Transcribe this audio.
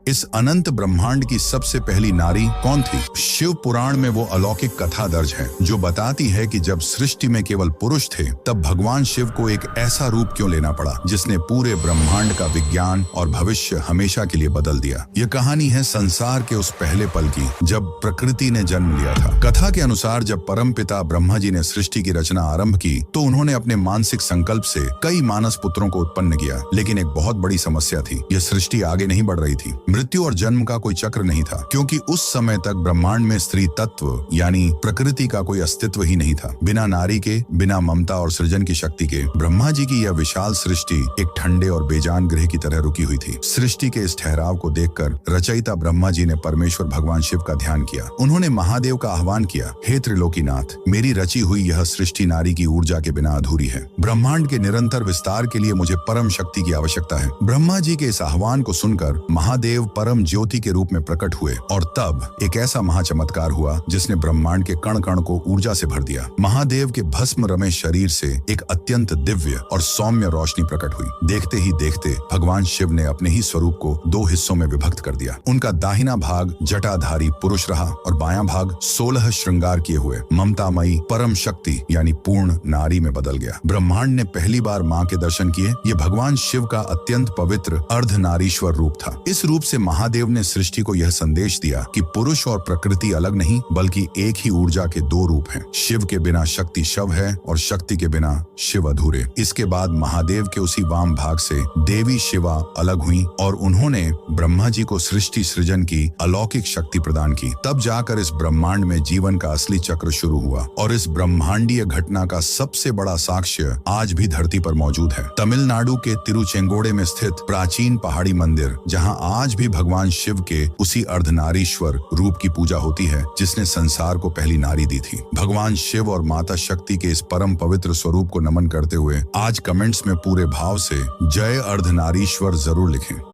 इस अनंत ब्रह्मांड की सबसे पहली नारी कौन थी? शिव पुराण में वो अलौकिक कथा दर्ज है जो बताती है कि जब सृष्टि में केवल पुरुष थे तब भगवान शिव को एक ऐसा रूप क्यों लेना पड़ा जिसने पूरे ब्रह्मांड का विज्ञान और भविष्य हमेशा के लिए बदल दिया। ये कहानी है संसार के उस पहले पल की जब प्रकृति ने जन्म लिया था। कथा के अनुसार जब परमपिता ब्रह्मा जी ने सृष्टि की रचना आरंभ की तो उन्होंने अपने मानसिक संकल्प से कई मानस पुत्रों को उत्पन्न किया, लेकिन एक बहुत बड़ी समस्या थी। यह सृष्टि आगे नहीं बढ़ रही थी। मृत्यु और जन्म का कोई चक्र नहीं था, क्योंकि उस समय तक ब्रह्मांड में स्त्री तत्व यानी प्रकृति का कोई अस्तित्व ही नहीं था। बिना नारी के, बिना ममता और सृजन की शक्ति के ब्रह्मा जी की यह विशाल सृष्टि एक ठंडे और बेजान गृह की तरह रुकी हुई थी। सृष्टि के इस ठहराव को देखकर रचयिता ब्रह्मा जी ने परमेश्वर भगवान शिव का ध्यान किया। उन्होंने महादेव का आह्वान किया, हे त्रिलोकीनाथ, मेरी रची हुई यह सृष्टि नारी की ऊर्जा के बिना अधूरी है। ब्रह्मांड के निरंतर विस्तार के लिए मुझे परम शक्ति की आवश्यकता है। ब्रह्मा जी के इस आह्वान को सुनकर महादेव परम ज्योति के रूप में प्रकट हुए और तब एक ऐसा महाचमत्कार हुआ जिसने ब्रह्मांड के कण कण को ऊर्जा से भर दिया। महादेव के भस्म रमे शरीर से एक अत्यंत दिव्य और सौम्य रोशनी प्रकट हुई। देखते ही देखते भगवान शिव ने अपने ही स्वरूप को दो हिस्सों में विभक्त कर दिया। उनका दाहिना भाग जटाधारी पुरुष रहा और बायां भाग 16 श्रृंगार किए हुए ममतामयी परम शक्ति यानी पूर्ण नारी में बदल गया। ब्रह्मांड ने पहली बार मां के दर्शन किए। ये भगवान शिव का अत्यंत पवित्र अर्धनारीश्वर रूप था। इस रूप से महादेव ने सृष्टि को यह संदेश दिया कि पुरुष और प्रकृति अलग नहीं बल्कि एक ही ऊर्जा के दो रूप हैं। शिव के बिना शक्ति शव है और शक्ति के बिना शिव अधूरे। इसके बाद महादेव के उसी वाम भाग से देवी शिवा अलग हुई और उन्होंने ब्रह्मा जी को सृष्टि सृजन की अलौकिक शक्ति प्रदान की। तब जाकर इस ब्रह्मांड में जीवन का असली चक्र शुरू हुआ और इस ब्रह्मांडीय घटना का सबसे बड़ा साक्ष्य आज भी धरती पर मौजूद है। तमिलनाडु के तिरुचेंगोड़े में स्थित प्राचीन पहाड़ी मंदिर, जहां आज भी भगवान शिव के उसी अर्धनारीश्वर रूप की पूजा होती है जिसने संसार को पहली नारी दी थी। भगवान शिव और माता शक्ति के इस परम पवित्र स्वरूप को नमन करते हुए आज कमेंट्स में पूरे भाव से जय अर्धनारीश्वर जरूर लिखें।